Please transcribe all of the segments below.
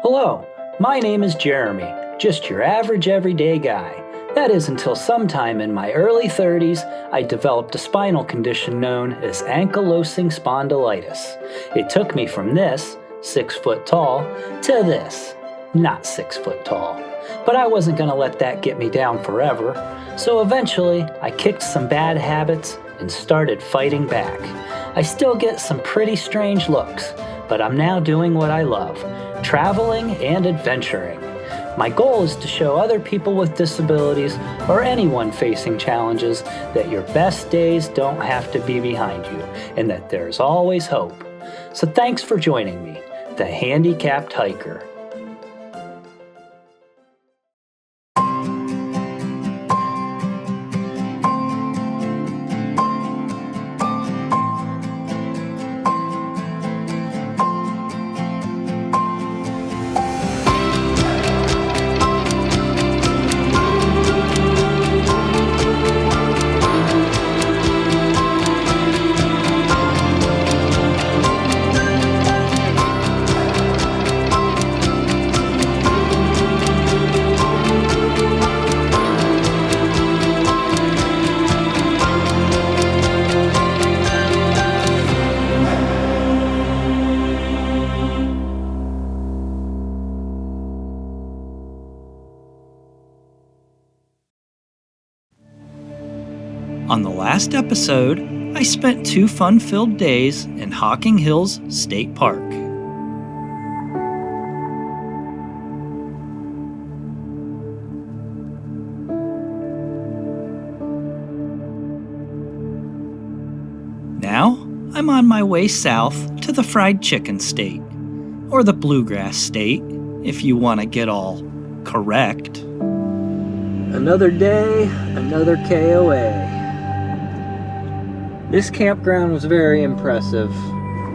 Hello, my name is Jeremy, just your average everyday guy. That is until sometime in my early 30s, I developed a spinal condition known as ankylosing spondylitis. It took me from this, 6 foot tall, to this, not 6 foot tall. But I wasn't going to let that get me down forever, so eventually I kicked some bad habits and started fighting back. I still get some pretty strange looks, but I'm now doing what I love, traveling and adventuring. My goal is to show other people with disabilities or anyone facing challenges that your best days don't have to be behind you and that there's always hope. So thanks for joining me, the Handicapped Hiker. On the last episode, I spent 2 fun-filled days in Hocking Hills State Park. Now, I'm on my way south to the Fried Chicken State, or the Bluegrass State, if you want to get all correct. Another day, another KOA. This campground was very impressive.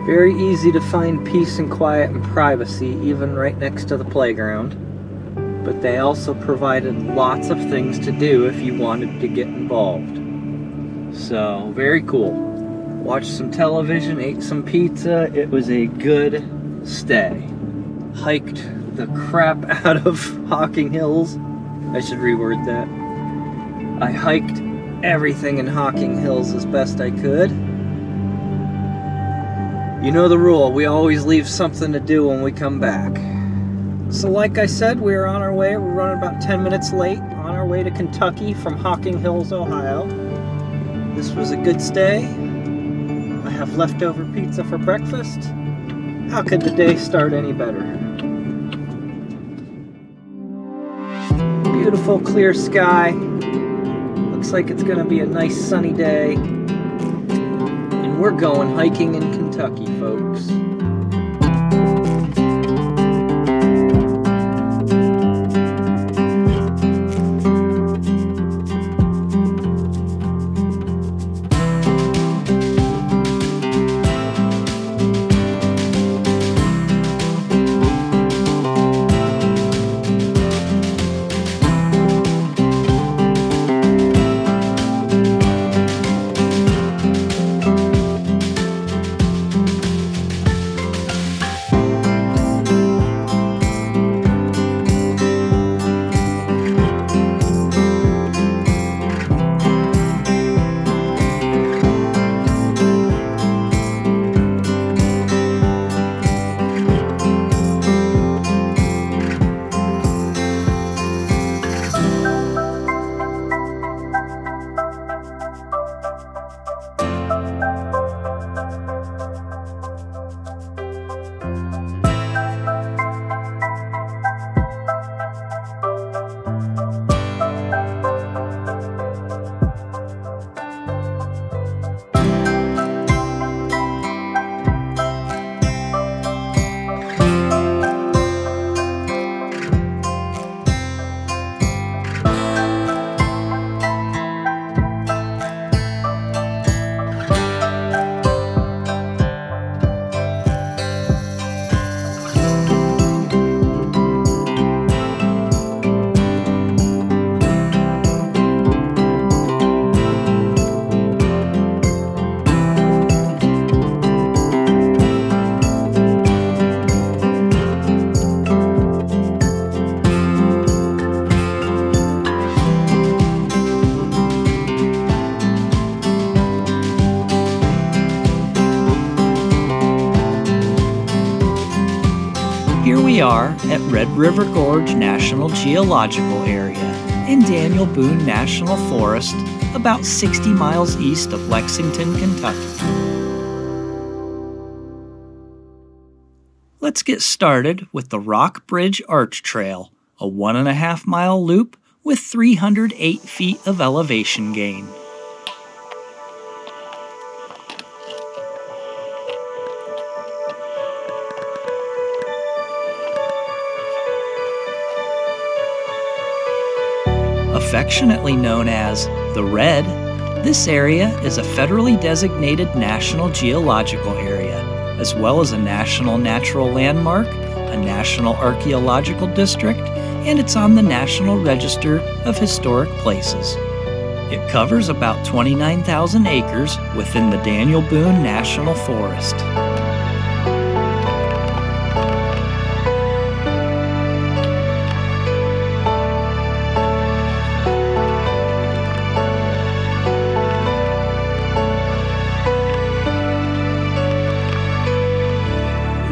Very easy to find peace and quiet and privacy, even right next to the playground. But they also provided lots of things to do if you wanted to get involved. So, very cool. Watched some television, ate some pizza. It was a good stay. Hiked the crap out of Hocking Hills. I should reword that. I hiked everything in Hocking Hills as best I could. You know the rule, we always leave something to do when we come back. So like I said, we're on our way. We're running about 10 minutes late on our way to Kentucky from Hocking Hills, Ohio. This was a good stay. I have leftover pizza for breakfast. How could the day start any better? Beautiful clear sky. Looks like it's gonna be a nice sunny day. And we're going hiking in Kentucky, folks. we are at Red River Gorge National Geological Area in Daniel Boone National Forest, about 60 miles east of Lexington, Kentucky. Let's get started with the Rock Bridge Arch Trail, a 1.5-mile loop with 308 feet of elevation gain. Affectionately known as the Red, this area is a federally designated National Geological Area, as well as a National Natural Landmark, a National Archaeological District, and it's on the National Register of Historic Places. It covers about 29,000 acres within the Daniel Boone National Forest.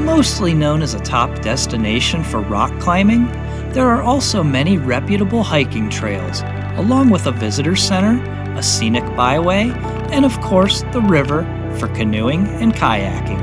Mostly known as a top destination for rock climbing, there are also many reputable hiking trails, along with a visitor center, a scenic byway, and of course the river for canoeing and kayaking.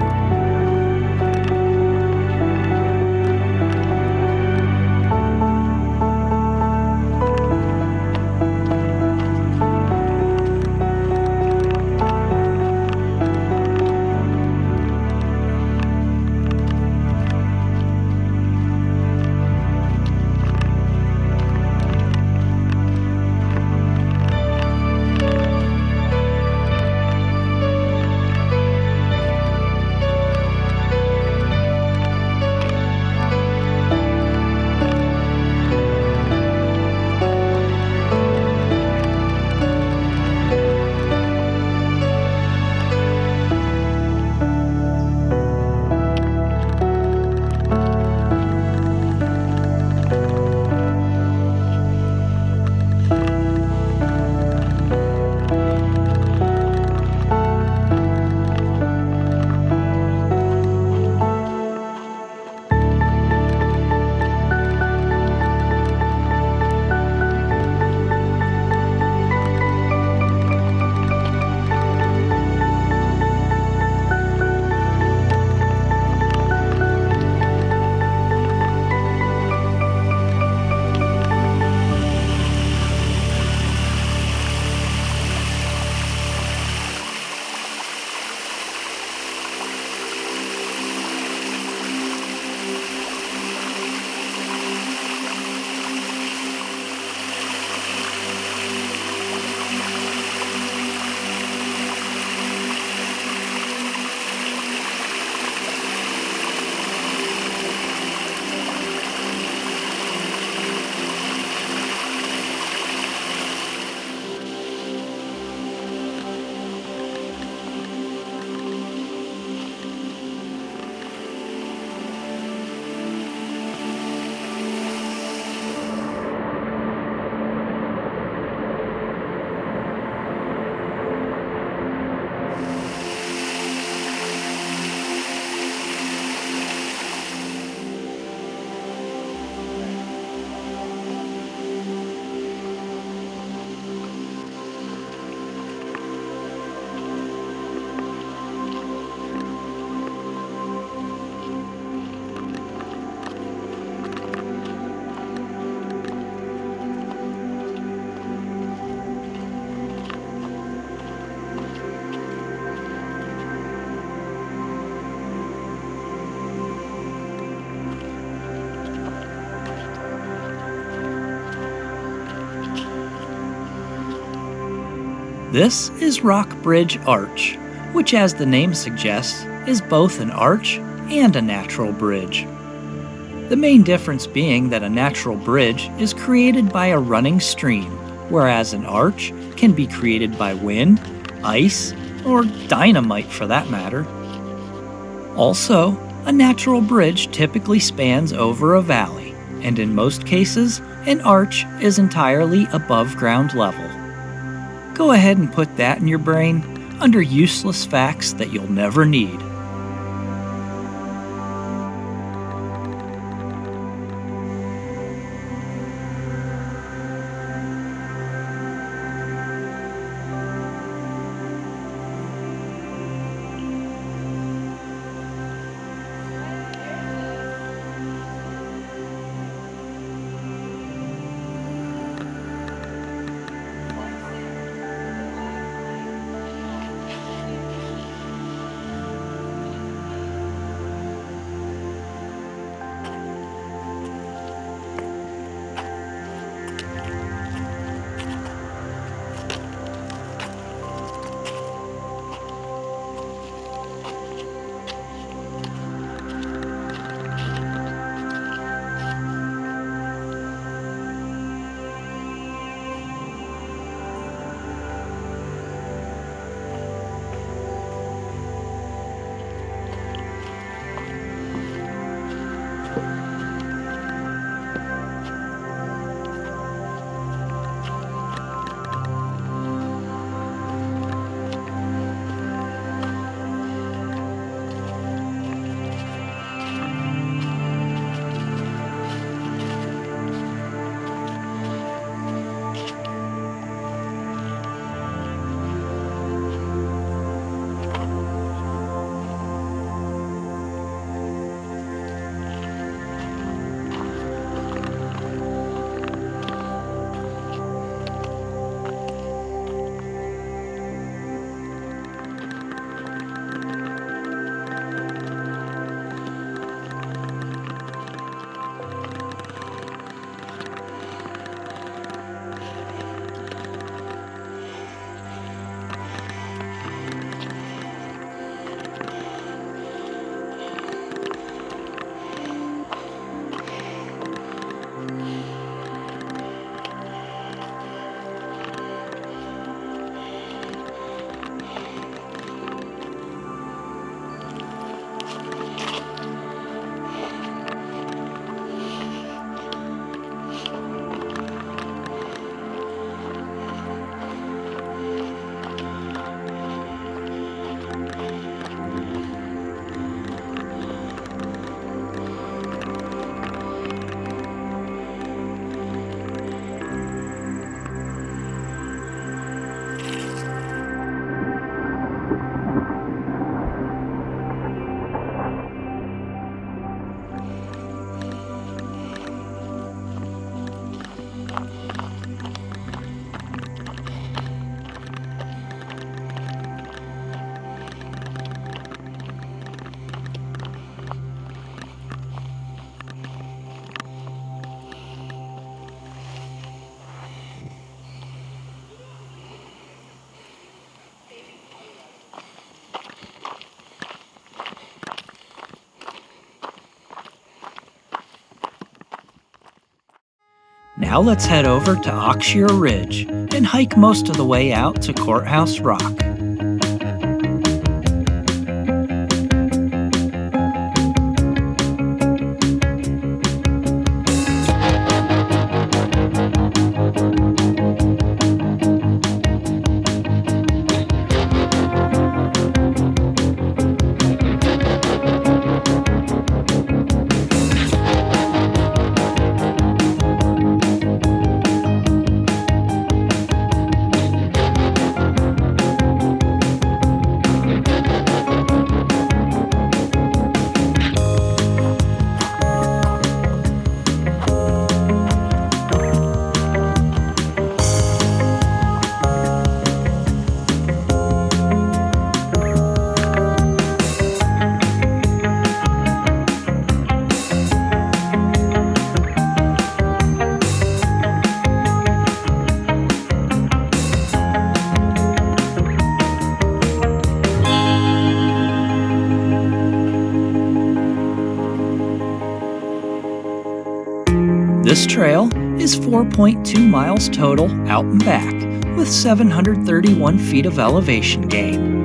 This is Rock Bridge Arch, which, as the name suggests, is both an arch and a natural bridge. The main difference being that a natural bridge is created by a running stream, whereas an arch can be created by wind, ice, or dynamite for that matter. Also, a natural bridge typically spans over a valley, and in most cases, an arch is entirely above ground level. Go ahead and put that in your brain under useless facts that you'll never need. Now let's head over to Auxier Ridge and hike most of the way out to Courthouse Rock. This trail is 4.2 miles total out and back, with 731 feet of elevation gain.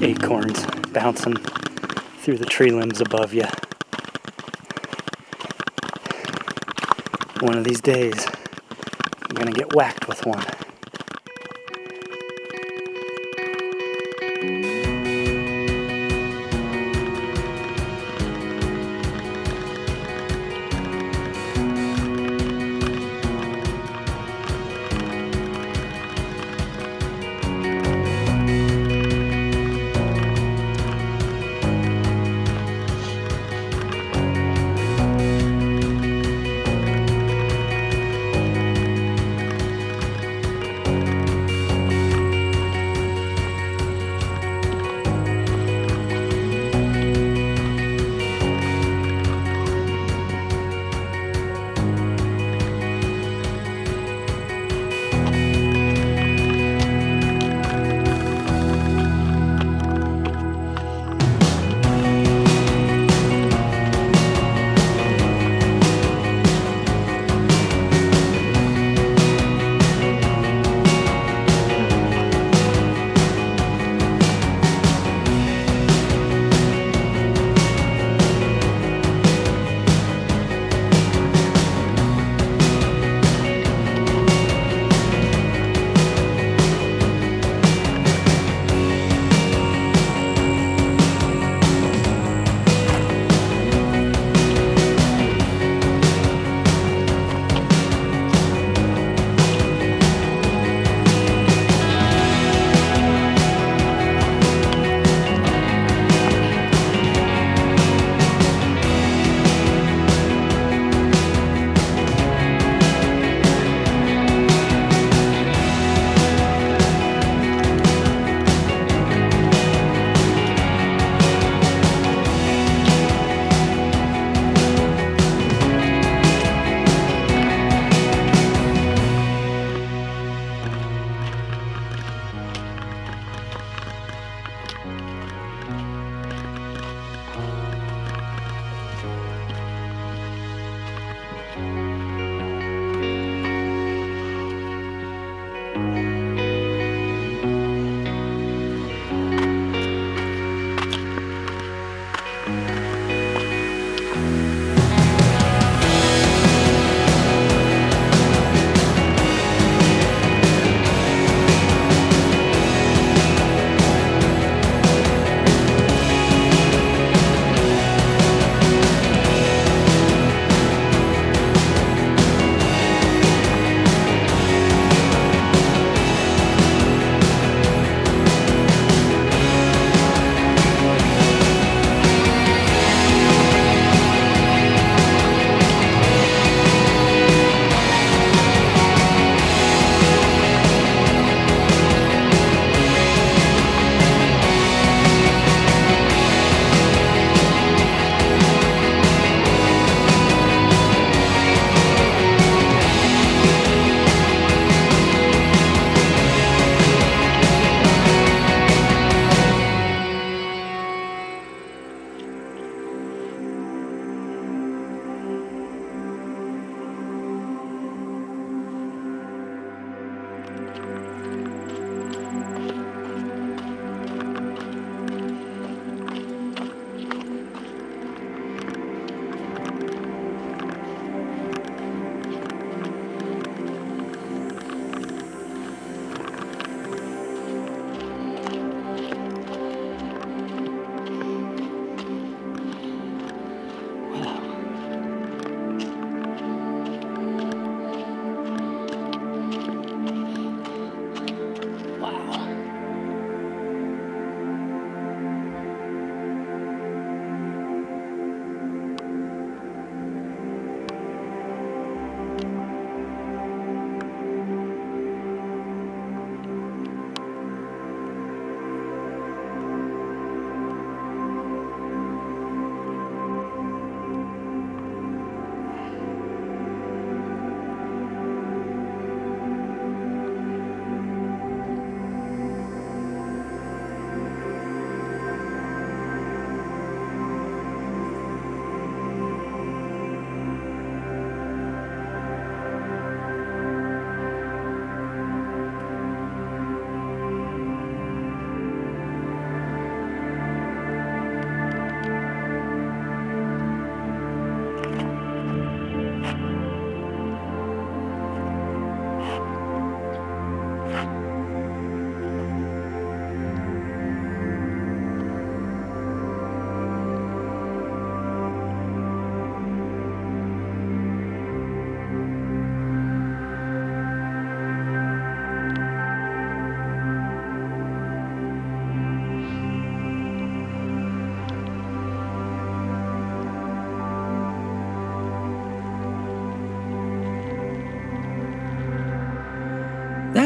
Acorns bouncing through the tree limbs above you. One of these days, I'm gonna get whacked with one.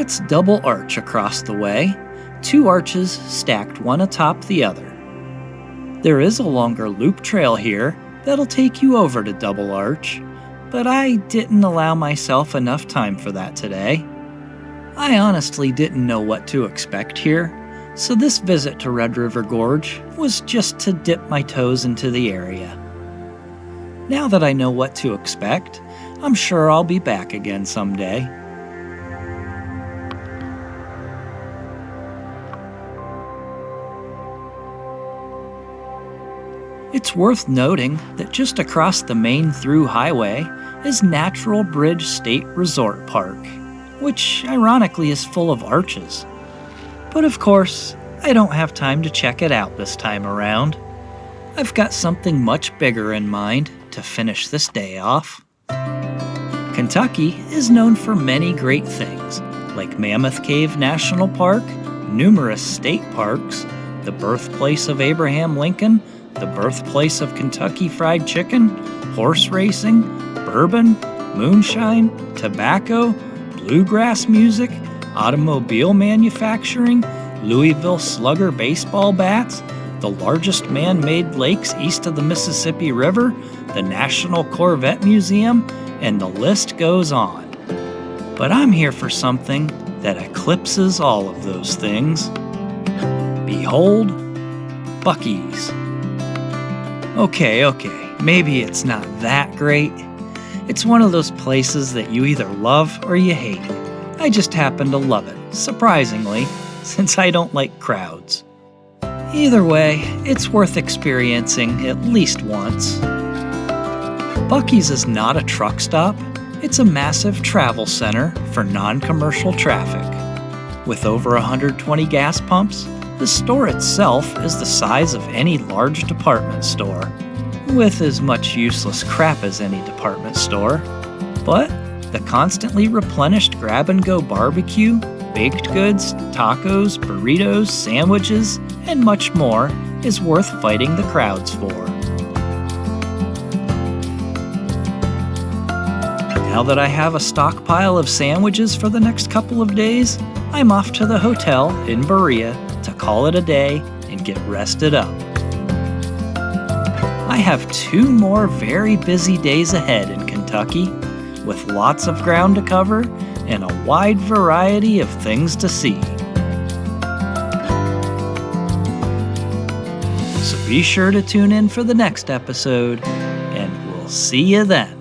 That's double arch across the way, 2 arches stacked one atop the other. There is a longer loop trail here that'll take you over to double arch, but I didn't allow myself enough time for that today. I honestly didn't know what to expect here, so this visit to Red River Gorge was just to dip my toes into the area. Now that I know what to expect, I'm sure I'll be back again someday. It's worth noting that just across the main through highway is Natural Bridge State Resort Park, which ironically is full of arches. But of course, I don't have time to check it out this time around. I've got something much bigger in mind to finish this day off. Kentucky is known for many great things, like Mammoth Cave National Park, numerous state parks, the birthplace of Abraham Lincoln, the birthplace of Kentucky Fried Chicken, horse racing, bourbon, moonshine, tobacco, bluegrass music, automobile manufacturing, Louisville Slugger baseball bats, the largest man-made lakes east of the Mississippi River, the National Corvette Museum, and the list goes on. But I'm here for something that eclipses all of those things. Behold, Buc-ee's. Okay, maybe it's not that great. It's one of those places that you either love or you hate. I just happen to love it, surprisingly, since I don't like crowds. Either way, it's worth experiencing at least once. Buc-ee's is not a truck stop. It's a massive travel center for non-commercial traffic. With over 120 gas pumps, the store itself is the size of any large department store, with as much useless crap as any department store. But the constantly replenished grab-and-go barbecue, baked goods, tacos, burritos, sandwiches, and much more is worth fighting the crowds for. Now that I have a stockpile of sandwiches for the next couple of days, I'm off to the hotel in Berea to call it a day and get rested up. I have 2 more very busy days ahead in Kentucky, with lots of ground to cover and a wide variety of things to see. So be sure to tune in for the next episode, and we'll see you then.